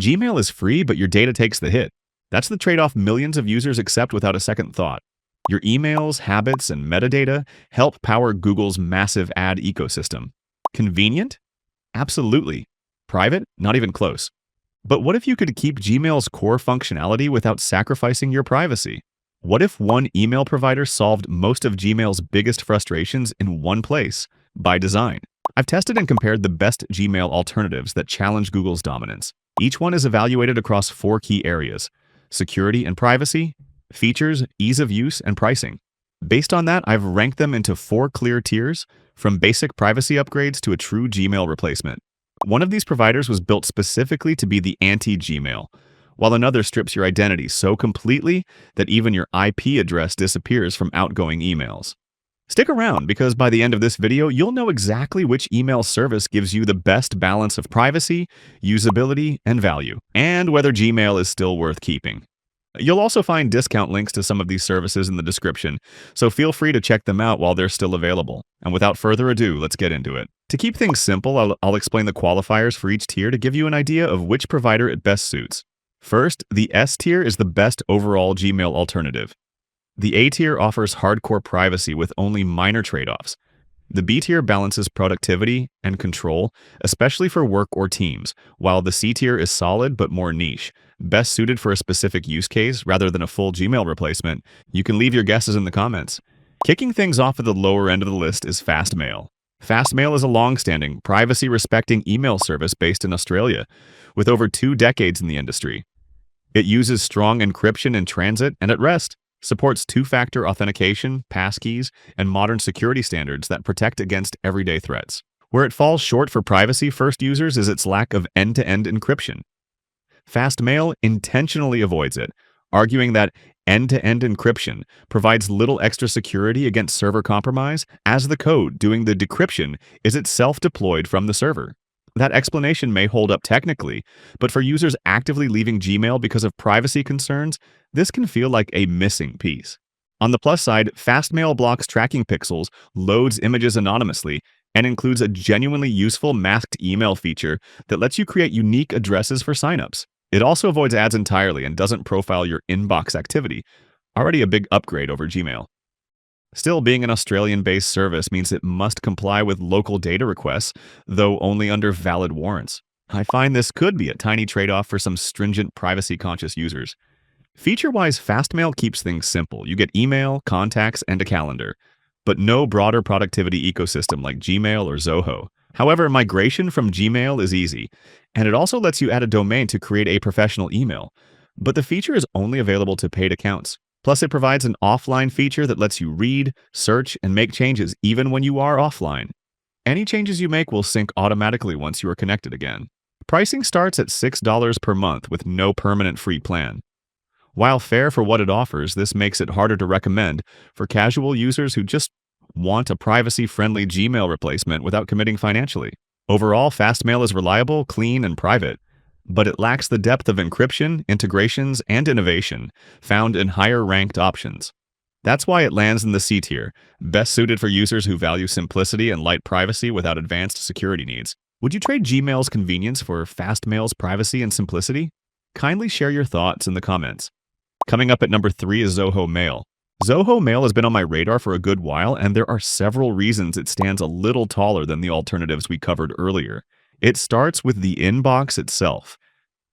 Gmail is free, but your data takes the hit. That's the trade-off millions of users accept without a second thought. Your emails, habits, and metadata help power Google's massive ad ecosystem. Convenient? Absolutely. Private? Not even close. But what if you could keep Gmail's core functionality without sacrificing your privacy? What if one email provider solved most of Gmail's biggest frustrations in one place, by design? I've tested and compared the best Gmail alternatives that challenge Google's dominance. Each one is evaluated across 4 key areas: security and privacy, features, ease of use, and pricing. Based on that, I've ranked them into 4 clear tiers, from basic privacy upgrades to a true Gmail replacement. One of these providers was built specifically to be the anti-Gmail, while another strips your identity so completely that even your IP address disappears from outgoing emails. Stick around, because by the end of this video, you'll know exactly which email service gives you the best balance of privacy, usability, and value, and whether Gmail is still worth keeping. You'll also find discount links to some of these services in the description, so feel free to check them out while they're still available. And without further ado, let's get into it. To keep things simple, I'll explain the qualifiers for each tier to give you an idea of which provider it best suits. First, the S tier is the best overall Gmail alternative. The A tier offers hardcore privacy with only minor trade-offs. The B tier balances productivity and control, especially for work or teams, while the C tier is solid but more niche, best suited for a specific use case rather than a full Gmail replacement. You can leave your guesses in the comments. Kicking things off at the lower end of the list is Fast Mail. Fast Mail is a long-standing, privacy-respecting email service based in Australia, with over 2 decades in the industry. It uses strong encryption in transit and at rest, supports 2-factor authentication, passkeys, and modern security standards that protect against everyday threats. Where it falls short for privacy-first users is its lack of end-to-end encryption. Fast Mail intentionally avoids it, arguing that end-to-end encryption provides little extra security against server compromise, as the code doing the decryption is itself deployed from the server. That explanation may hold up technically, but for users actively leaving Gmail because of privacy concerns, this can feel like a missing piece. On the plus side, Fast Mail blocks tracking pixels, loads images anonymously, and includes a genuinely useful masked email feature that lets you create unique addresses for signups. It also avoids ads entirely and doesn't profile your inbox activity, already a big upgrade over Gmail. Still, being an Australian-based service means it must comply with local data requests, though only under valid warrants. I find this could be a tiny trade-off for some stringent privacy-conscious users. Feature-wise, Fast Mail keeps things simple. You get email, contacts, and a calendar, but no broader productivity ecosystem like Gmail or Zoho. However, migration from Gmail is easy, and it also lets you add a domain to create a professional email, but the feature is only available to paid accounts. Plus, it provides an offline feature that lets you read, search, and make changes even when you are offline. Any changes you make will sync automatically once you are connected again. Pricing starts at $6 per month with no permanent free plan. While fair for what it offers, this makes it harder to recommend for casual users who just want a privacy-friendly Gmail replacement without committing financially. Overall, Fast Mail is reliable, clean, and private, but it lacks the depth of encryption, integrations, and innovation found in higher-ranked options. That's why it lands in the C tier, best suited for users who value simplicity and light privacy without advanced security needs. Would you trade Gmail's convenience for Fast Mail's privacy and simplicity? Kindly share your thoughts in the comments. Coming up at number 3 is Zoho Mail. Zoho Mail has been on my radar for a good while, and there are several reasons it stands a little taller than the alternatives we covered earlier. It starts with the inbox itself.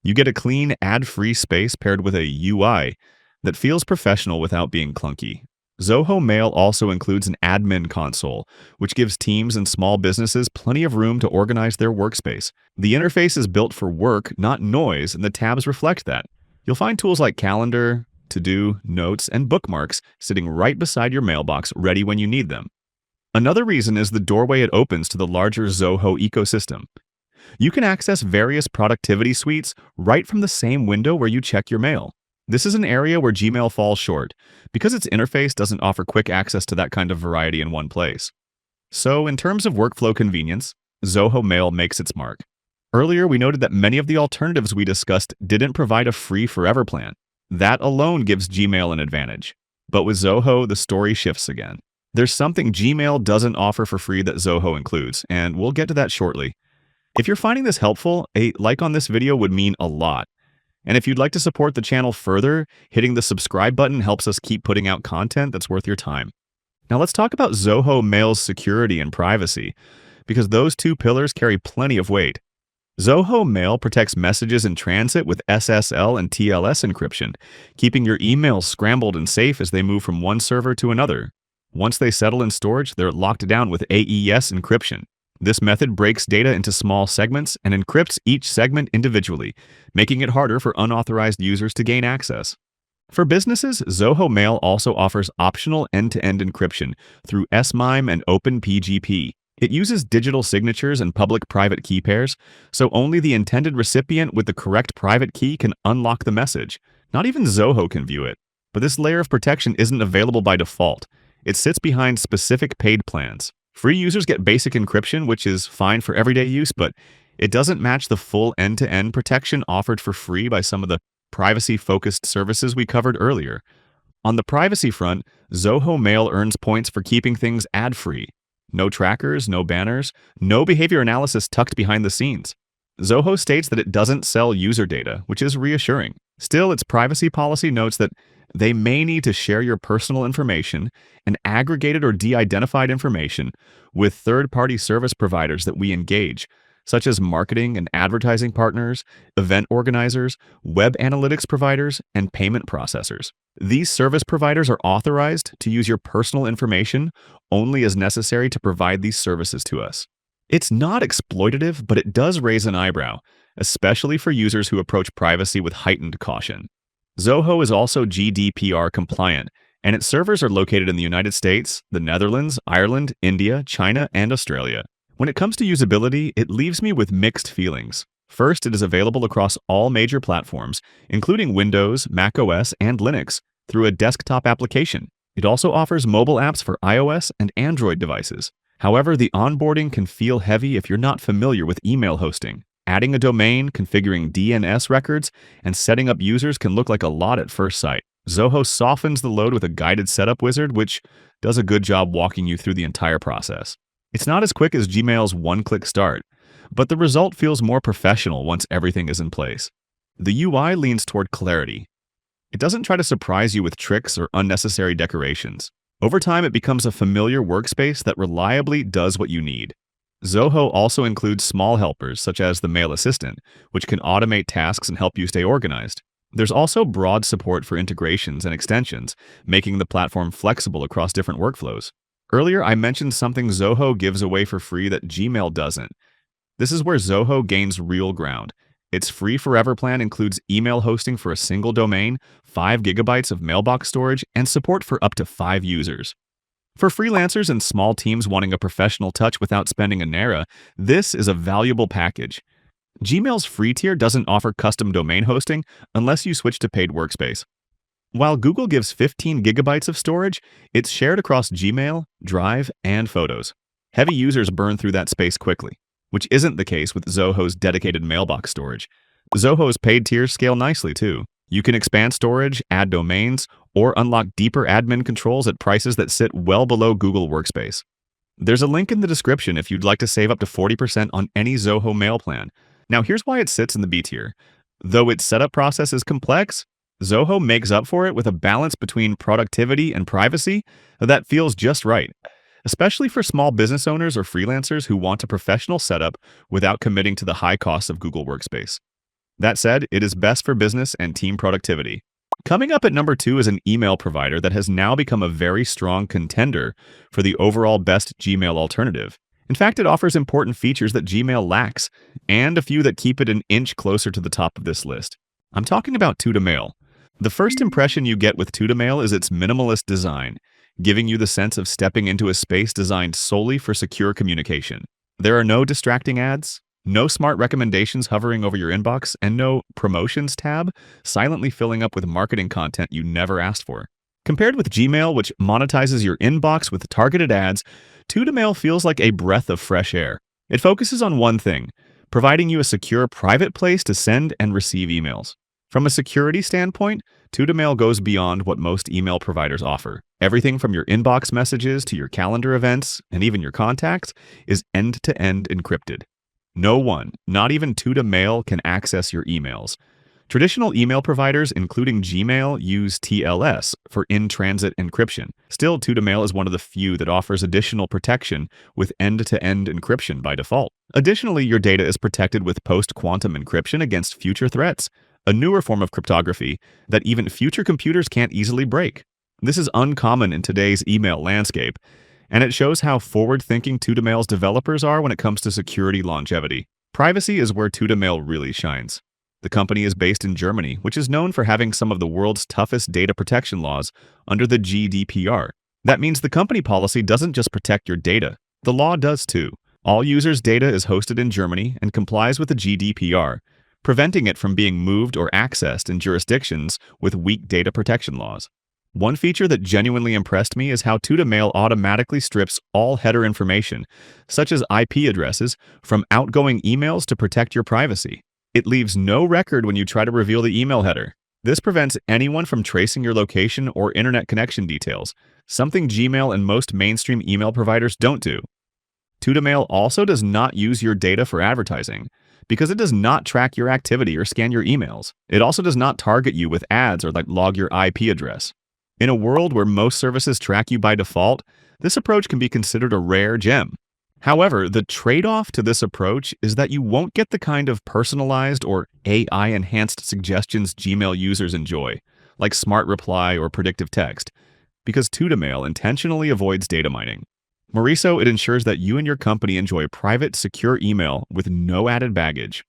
You get a clean, ad-free space paired with a UI that feels professional without being clunky. Zoho Mail also includes an admin console, which gives teams and small businesses plenty of room to organize their workspace. The interface is built for work, not noise, and the tabs reflect that. You'll find tools like Calendar, To-Do, Notes, and Bookmarks sitting right beside your mailbox, ready when you need them. Another reason is the doorway it opens to the larger Zoho ecosystem. You can access various productivity suites right from the same window where you check your mail. This is an area where Gmail falls short, because its interface doesn't offer quick access to that kind of variety in one place. So, in terms of workflow convenience, Zoho Mail makes its mark. Earlier, we noted that many of the alternatives we discussed didn't provide a free forever plan. That alone gives Gmail an advantage. But with Zoho, the story shifts again. There's something Gmail doesn't offer for free that Zoho includes, and we'll get to that shortly. If you're finding this helpful, a like on this video would mean a lot. And if you'd like to support the channel further, hitting the subscribe button helps us keep putting out content that's worth your time. Now let's talk about Zoho Mail's security and privacy, because those two pillars carry plenty of weight. Zoho Mail protects messages in transit with SSL and TLS encryption, keeping your emails scrambled and safe as they move from one server to another. Once they settle in storage, they're locked down with AES encryption. This method breaks data into small segments and encrypts each segment individually, making it harder for unauthorized users to gain access. For businesses, Zoho Mail also offers optional end-to-end encryption through SMIME and OpenPGP. It uses digital signatures and public-private key pairs, so only the intended recipient with the correct private key can unlock the message. Not even Zoho can view it. But this layer of protection isn't available by default. It sits behind specific paid plans. Free users get basic encryption, which is fine for everyday use, but it doesn't match the full end-to-end protection offered for free by some of the privacy-focused services we covered earlier. On the privacy front, Zoho Mail earns points for keeping things ad-free. No trackers, no banners, no behavior analysis tucked behind the scenes. Zoho states that it doesn't sell user data, which is reassuring. Still, its privacy policy notes that they may need to share your personal information and aggregated or de-identified information with third-party service providers that we engage, such as marketing and advertising partners, event organizers, web analytics providers, and payment processors. These service providers are authorized to use your personal information only as necessary to provide these services to us. It's not exploitative, but it does raise an eyebrow, especially for users who approach privacy with heightened caution. Zoho is also GDPR compliant, and its servers are located in the United States, the Netherlands, Ireland, India, China, and Australia. When it comes to usability, it leaves me with mixed feelings. First, it is available across all major platforms, including Windows, macOS, and Linux, through a desktop application. It also offers mobile apps for iOS and Android devices. However, the onboarding can feel heavy if you're not familiar with email hosting. Adding a domain, configuring DNS records, and setting up users can look like a lot at first sight. Zoho softens the load with a guided setup wizard, which does a good job walking you through the entire process. It's not as quick as Gmail's one-click start, but the result feels more professional once everything is in place. The UI leans toward clarity. It doesn't try to surprise you with tricks or unnecessary decorations. Over time, it becomes a familiar workspace that reliably does what you need. Zoho also includes small helpers, such as the Mail Assistant, which can automate tasks and help you stay organized. There's also broad support for integrations and extensions, making the platform flexible across different workflows. Earlier, I mentioned something Zoho gives away for free that Gmail doesn't. This is where Zoho gains real ground. Its free forever plan includes email hosting for a single domain, 5 GB of mailbox storage, and support for up to 5 users. For freelancers and small teams wanting a professional touch without spending a naira, this is a valuable package. Gmail's free tier doesn't offer custom domain hosting unless you switch to paid workspace. While Google gives 15 GB of storage, it's shared across Gmail, Drive, and Photos. Heavy users burn through that space quickly, which isn't the case with Zoho's dedicated mailbox storage. Zoho's paid tiers scale nicely too. You can expand storage, add domains, or unlock deeper admin controls at prices that sit well below Google Workspace. There's a link in the description if you'd like to save up to 40% on any Zoho Mail plan. Now here's why it sits in the B tier. Though its setup process is complex, Zoho makes up for it with a balance between productivity and privacy that feels just right, especially for small business owners or freelancers who want a professional setup without committing to the high costs of Google Workspace. That said, it is best for business and team productivity. Coming up at number 2 is an email provider that has now become a very strong contender for the overall best Gmail alternative. In fact, it offers important features that Gmail lacks, and a few that keep it an inch closer to the top of this list. I'm talking about Tuta Mail. The first impression you get with Tuta Mail is its minimalist design, giving you the sense of stepping into a space designed solely for secure communication. There are no distracting ads, no smart recommendations hovering over your inbox, and no promotions tab silently filling up with marketing content you never asked for. Compared with Gmail, which monetizes your inbox with targeted ads, Tuta Mail feels like a breath of fresh air. It focuses on one thing, providing you a secure private place to send and receive emails. From a security standpoint, Tuta Mail goes beyond what most email providers offer. Everything from your inbox messages to your calendar events and even your contacts is end-to-end encrypted. No one, not even Tuta Mail, can access your emails. Traditional email providers, including Gmail, use TLS for in-transit encryption. Still, Tuta Mail is one of the few that offers additional protection with end-to-end encryption by default. Additionally, your data is protected with post-quantum encryption against future threats, a newer form of cryptography that even future computers can't easily break. This is uncommon in today's email landscape, and it shows how forward-thinking Tuta Mail's developers are when it comes to security longevity. Privacy is where Tuta Mail really shines. The company is based in Germany, which is known for having some of the world's toughest data protection laws under the GDPR. That means the company policy doesn't just protect your data, the law does too. All users' data is hosted in Germany and complies with the GDPR, preventing it from being moved or accessed in jurisdictions with weak data protection laws. One feature that genuinely impressed me is how Tuta Mail automatically strips all header information, such as IP addresses, from outgoing emails to protect your privacy. It leaves no record when you try to reveal the email header. This prevents anyone from tracing your location or internet connection details, something Gmail and most mainstream email providers don't do. Tuta Mail also does not use your data for advertising, because it does not track your activity or scan your emails. It also does not target you with ads or log your IP address. In a world where most services track you by default, this approach can be considered a rare gem. However, the trade-off to this approach is that you won't get the kind of personalized or AI-enhanced suggestions Gmail users enjoy, like Smart Reply or Predictive Text, because Tuta Mail intentionally avoids data mining. Mauricio, it ensures that you and your company enjoy private, secure email with no added baggage.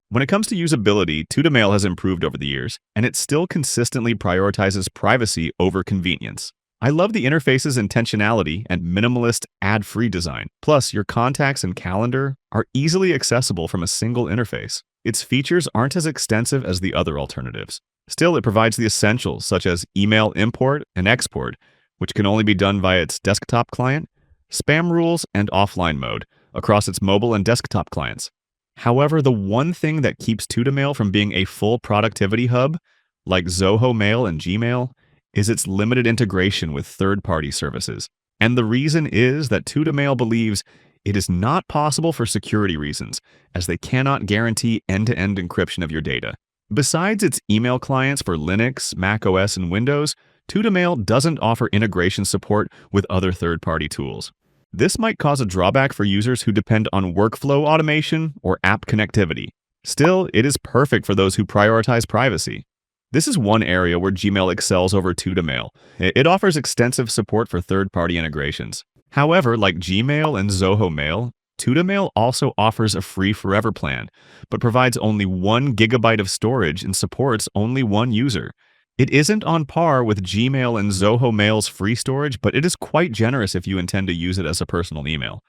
When it comes to usability, Tuta Mail has improved over the years, and it still consistently prioritizes privacy over convenience. I love the interface's intentionality and minimalist, ad-free design. Plus, your contacts and calendar are easily accessible from a single interface. Its features aren't as extensive as the other alternatives. Still, it provides the essentials such as email import and export, which can only be done via its desktop client, spam rules, and offline mode across its mobile and desktop clients. However, the one thing that keeps Tuta Mail from being a full productivity hub, like Zoho Mail and Gmail, is its limited integration with third-party services. And the reason is that Tuta Mail believes it is not possible for security reasons, as they cannot guarantee end-to-end encryption of your data. Besides its email clients for Linux, macOS, and Windows, Tuta Mail doesn't offer integration support with other third-party tools. This might cause a drawback for users who depend on workflow automation or app connectivity. Still, it is perfect for those who prioritize privacy. This is one area where Gmail excels over Tuta Mail. It offers extensive support for third-party integrations. However, like Gmail and Zoho Mail, Tuta Mail also offers a free forever plan, but provides only 1 GB of storage and supports only one user. It isn't on par with Gmail and Zoho Mail's free storage, but it is quite generous if you intend to use it as a personal email.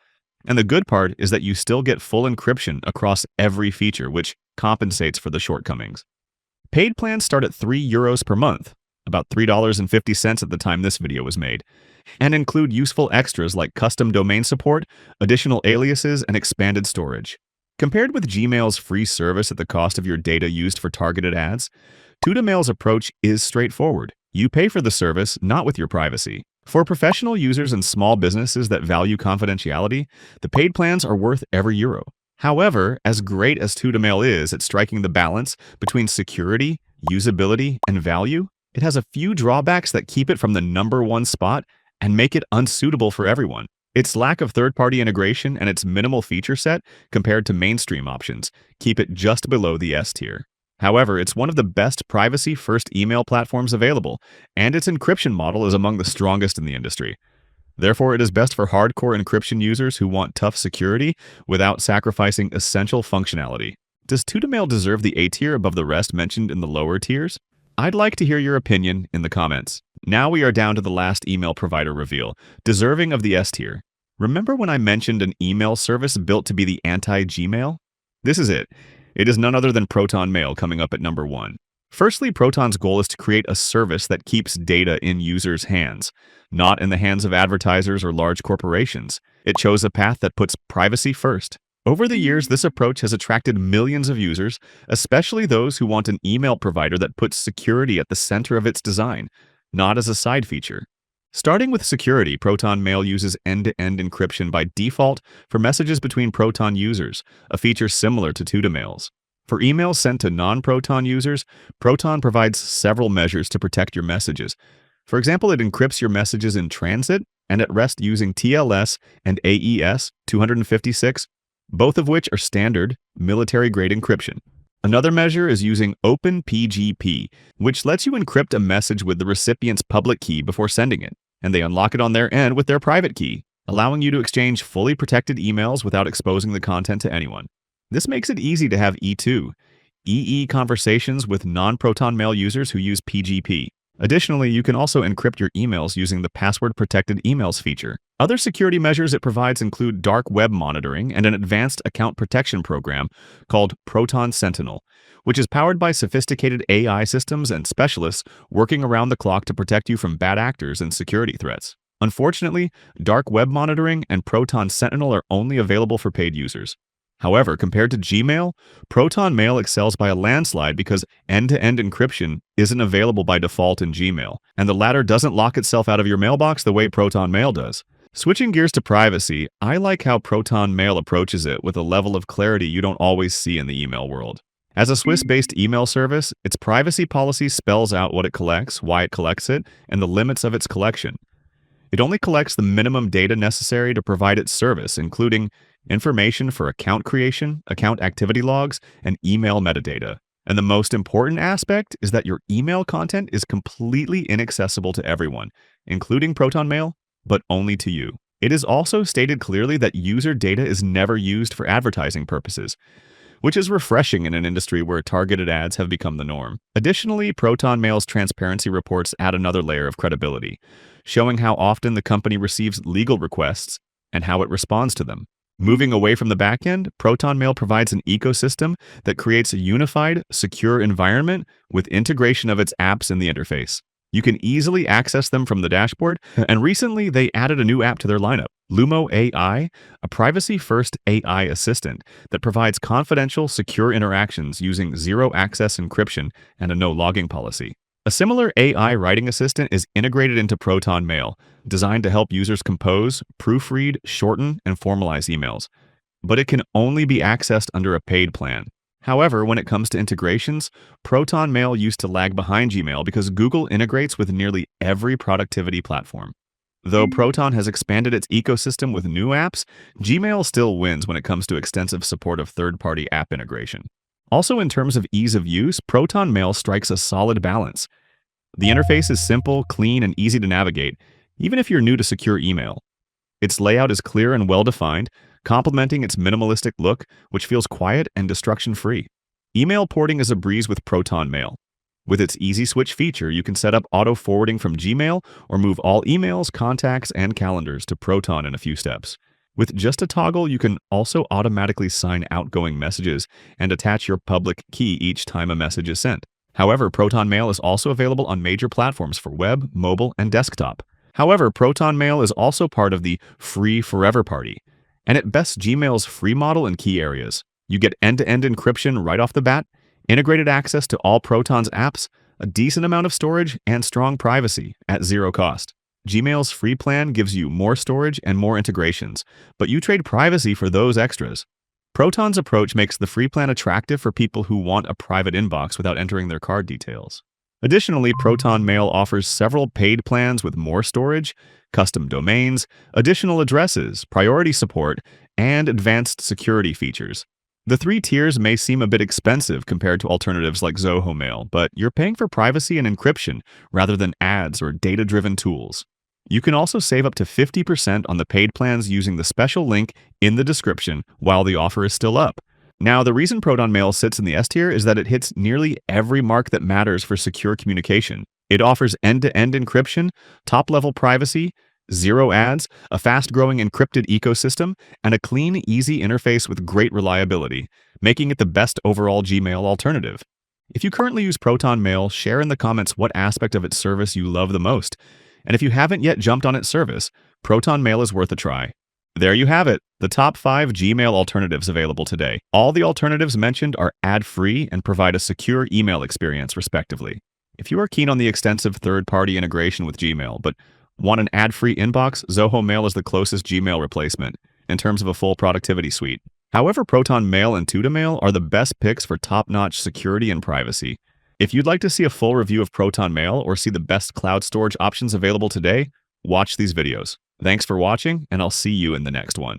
And the good part is that you still get full encryption across every feature, which compensates for the shortcomings. Paid plans start at €3 per month, about $3.50 at the time this video was made, and include useful extras like custom domain support, additional aliases, and expanded storage. Compared with Gmail's free service at the cost of your data used for targeted ads, Tuta Mail's approach is straightforward. You pay for the service, not with your privacy. For professional users and small businesses that value confidentiality, the paid plans are worth every euro. However, as great as Tuta Mail is at striking the balance between security, usability, and value, it has a few drawbacks that keep it from the #1 spot and make it unsuitable for everyone. Its lack of third-party integration and its minimal feature set compared to mainstream options keep it just below the S tier. However, it's one of the best privacy-first email platforms available, and its encryption model is among the strongest in the industry. Therefore, it is best for hardcore encryption users who want tough security without sacrificing essential functionality. Does Tuta Mail deserve the A tier above the rest mentioned in the lower tiers? I'd like to hear your opinion in the comments. Now we are down to the last email provider reveal, deserving of the S tier. Remember when I mentioned an email service built to be the anti-Gmail? This is it. It is none other than Proton Mail coming up at #1. Firstly, Proton's goal is to create a service that keeps data in users' hands, not in the hands of advertisers or large corporations. It chose a path that puts privacy first. Over the years, this approach has attracted millions of users, especially those who want an email provider that puts security at the center of its design, not as a side feature. Starting with security, Proton Mail uses end-to-end encryption by default for messages between Proton users, a feature similar to Tuta Mail's. For emails sent to non-Proton users, Proton provides several measures to protect your messages. For example, it encrypts your messages in transit and at rest using TLS and AES 256, both of which are standard military-grade encryption. Another measure is using OpenPGP, which lets you encrypt a message with the recipient's public key before sending it, and they unlock it on their end with their private key, allowing you to exchange fully protected emails without exposing the content to anyone. This makes it easy to have E2, EE conversations with non-Proton Mail users who use PGP. Additionally, you can also encrypt your emails using the password-protected emails feature. Other security measures it provides include dark web monitoring and an advanced account protection program called Proton Sentinel, which is powered by sophisticated AI systems and specialists working around the clock to protect you from bad actors and security threats. Unfortunately, dark web monitoring and Proton Sentinel are only available for paid users. However, compared to Gmail, Proton Mail excels by a landslide because end-to-end encryption isn't available by default in Gmail, and the latter doesn't lock itself out of your mailbox the way Proton Mail does. Switching gears to privacy, I like how Proton Mail approaches it with a level of clarity you don't always see in the email world. As a Swiss-based email service, its privacy policy spells out what it collects, why it collects it, and the limits of its collection. It only collects the minimum data necessary to provide its service, including information for account creation, account activity logs, and email metadata. And the most important aspect is that your email content is completely inaccessible to everyone, including Proton Mail, but only to you. It is also stated clearly that user data is never used for advertising purposes, which is refreshing in an industry where targeted ads have become the norm. Additionally, Proton Mail's transparency reports add another layer of credibility, showing how often the company receives legal requests and how it responds to them. Moving away from the backend, Proton Mail provides an ecosystem that creates a unified, secure environment with integration of its apps in the interface. You can easily access them from the dashboard, and recently they added a new app to their lineup, Lumo AI, a privacy-first AI assistant that provides confidential, secure interactions using zero-access encryption and a no-logging policy. A similar AI writing assistant is integrated into Proton Mail, designed to help users compose, proofread, shorten, and formalize emails. But it can only be accessed under a paid plan. However, when it comes to integrations, Proton Mail used to lag behind Gmail because Google integrates with nearly every productivity platform. Though Proton has expanded its ecosystem with new apps, Gmail still wins when it comes to extensive support of third-party app integration. Also, in terms of ease of use, Proton Mail strikes a solid balance. The interface is simple, clean, and easy to navigate, even if you're new to secure email. Its layout is clear and well-defined, complementing its minimalistic look, which feels quiet and destruction-free. Email porting is a breeze with Proton Mail. With its easy switch feature, you can set up auto-forwarding from Gmail or move all emails, contacts, and calendars to Proton in a few steps. With just a toggle, you can also automatically sign outgoing messages and attach your public key each time a message is sent. However, Proton Mail is also available on major platforms for web, mobile, and desktop. However, Proton Mail is also part of the Free Forever Party, and it bests Gmail's free model in key areas. You get end-to-end encryption right off the bat, integrated access to all Proton's apps, a decent amount of storage, and strong privacy at zero cost. Gmail's free plan gives you more storage and more integrations, but you trade privacy for those extras. Proton's approach makes the free plan attractive for people who want a private inbox without entering their card details. Additionally, Proton Mail offers several paid plans with more storage, custom domains, additional addresses, priority support, and advanced security features. The 3 tiers may seem a bit expensive compared to alternatives like Zoho Mail, but you're paying for privacy and encryption rather than ads or data-driven tools. You can also save up to 50% on the paid plans using the special link in the description while the offer is still up. Now, the reason Proton Mail sits in the S tier is that it hits nearly every mark that matters for secure communication. It offers end-to-end encryption, top-level privacy, zero ads, a fast-growing encrypted ecosystem, and a clean, easy interface with great reliability, making it the best overall Gmail alternative. If you currently use Proton Mail, share in the comments what aspect of its service you love the most. And if you haven't yet jumped on its service, Proton Mail is worth a try. There you have it, the top 5 Gmail alternatives available today. All the alternatives mentioned are ad-free and provide a secure email experience, respectively. If you are keen on the extensive third-party integration with Gmail, but Want an ad-free inbox? Zoho Mail is the closest Gmail replacement in terms of a full productivity suite. However, Proton Mail and Tuta Mail are the best picks for top-notch security and privacy. If you'd like to see a full review of Proton Mail or see the best cloud storage options available today, watch these videos. Thanks for watching, and I'll see you in the next one.